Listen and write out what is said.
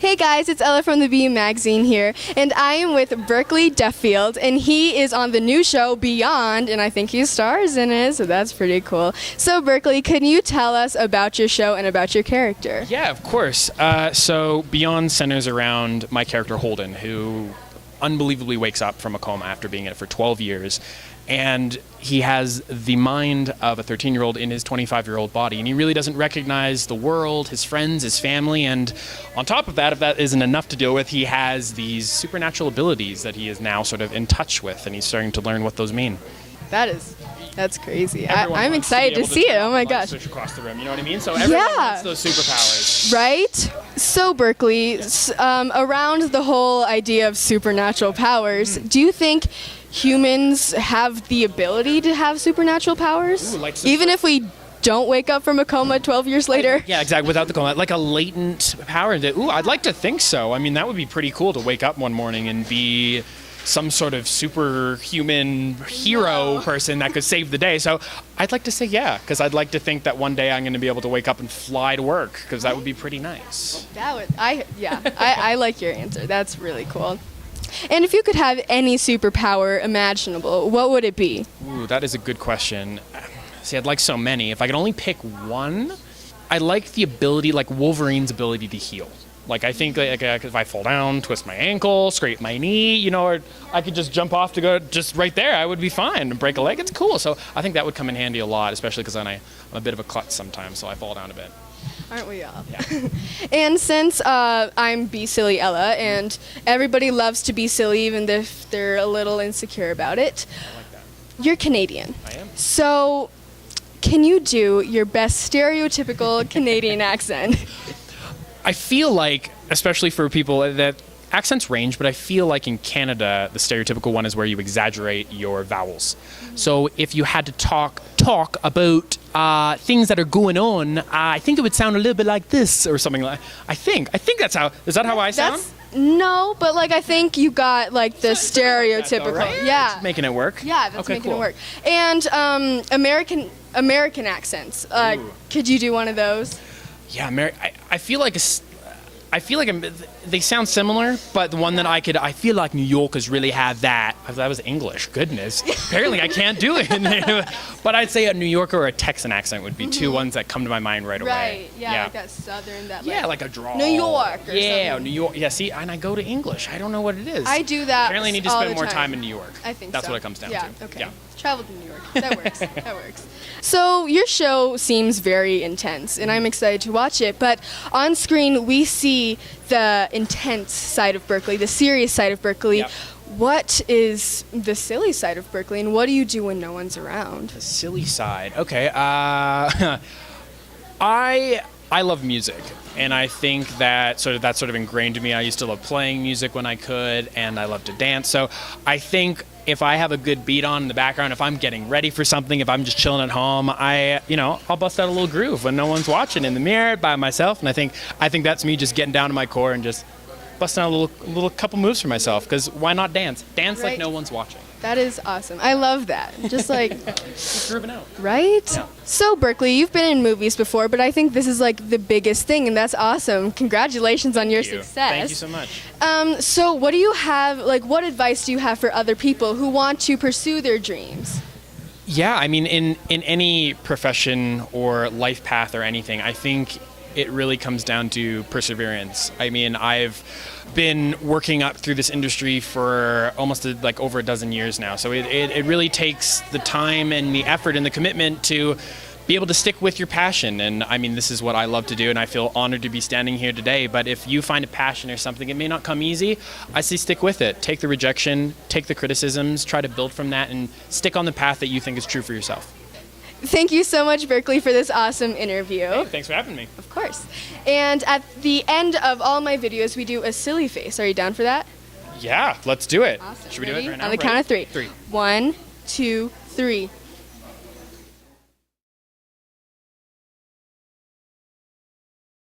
Hey guys, it's Ella from the BYOU magazine here, and I am with Burkely Duffield, and he is on the new show Beyond, and I think he stars in it, so that's pretty cool. So Burkely, can you tell us about your show and about your character? Yeah, of course. So Beyond centers around my character Holden, who unbelievably wakes up from a coma after being in it for 12 years. And he has the mind of a 13-year-old in his 25-year-old body, and he really doesn't recognize the world, his friends, his family, and on top of that, if that isn't enough to deal with, he has these supernatural abilities that he is now sort of in touch with, and he's starting to learn what those mean. That's crazy. I'm Wants excited to see it. Oh my gosh. Switch across the room, you know what I mean? So everyone wants those superpowers. Right? So Burkely, around the whole idea of supernatural powers, do you think humans have the ability to have supernatural powers? Ooh, even if we don't wake up from a coma 12 years later? Yeah, exactly. Without the coma, like a latent power. I'd like to think so. I mean, that would be pretty cool to wake up one morning and be some sort of superhuman hero person that could save the day. So I'd like to say yeah, because I'd like to think that one day I'm going to be able to wake up and fly to work, because that would be pretty nice. I like your answer. That's really cool. And if you could have any superpower imaginable, what would it be? Ooh, that is a good question. See, I'd like so many. If I could only pick one, I like the ability, like Wolverine's ability to heal. Like, I think like if I fall down, twist my ankle, scrape my knee, or I could just jump off to go just right there, I would be fine. And break a leg, it's cool. So I think that would come in handy a lot, especially because I'm a bit of a klutz sometimes, so I fall down a bit. Aren't we all? Yeah. And since I'm Be Silly Ella, and everybody loves to be silly even if they're a little insecure about it, I like that. You're Canadian. I am. So can you do your best stereotypical Canadian accent? I feel like, especially for people that accents range, but I feel like in Canada, the stereotypical one is where you exaggerate your vowels. So if you had to talk about things that are going on, I think it would sound a little bit like this or something like. I think that's how. Is that how I sound? No, but I think you got the stereotypical. That, right? Yeah, it's making it work. Yeah, that's okay, making cool. it work. And American accents. Could you do one of those? Yeah, I feel like they sound similar, but the one that I feel like New Yorkers really have that. That was English, goodness. Apparently I can't do it. But I'd say a New Yorker or a Texan accent would be two ones that come to my mind right away. Right, yeah, like that southern, like a drawl. New York or something. New York. Yeah, see, and I go to English. I don't know what it is. I do that. Apparently I need to spend more time in New York. I think that's so. what it comes down to. Yeah, okay. Yeah. Travel to New York. That works. That works. So your show seems very intense, and I'm excited to watch it. But on screen, we see the intense side of Burkely, the serious side of Burkely. Yep. What is the silly side of Burkely, and what do you do when no one's around? The silly side. Okay. I love music, and I think that's sort of ingrained in me. I used to love playing music when I could, and I love to dance. So I think if I have a good beat on in the background, if I'm getting ready for something, if I'm just chilling at home, I'll bust out a little groove when no one's watching in the mirror by myself. And I think that's me just getting down to my core and just busting out a little couple moves for myself. Because why not dance? Dance like no one's watching. That is awesome. I love that. Just just grooving out. Right? Yeah. So Burkely, you've been in movies before, but I think this is the biggest thing, and that's awesome. Congratulations on your success. Thank you so much. So what do you have, what advice do you have for other people who want to pursue their dreams? Yeah, I mean, in any profession or life path or anything, I think it really comes down to perseverance. I mean, I've been working up through this industry for almost over a dozen years now. So it really takes the time and the effort and the commitment to be able to stick with your passion. And I mean, this is what I love to do, and I feel honored to be standing here today. But if you find a passion or something, it may not come easy. I say stick with it. Take the rejection, take the criticisms, try to build from that, and stick on the path that you think is true for yourself. Thank you so much, Burkely, for this awesome interview. Hey, thanks for having me. Of course. And at the end of all my videos, we do a silly face. Are you down for that? Yeah, let's do it. Awesome. Should we Ready? do it right now? On the count of three. 3. 1, 2, 3.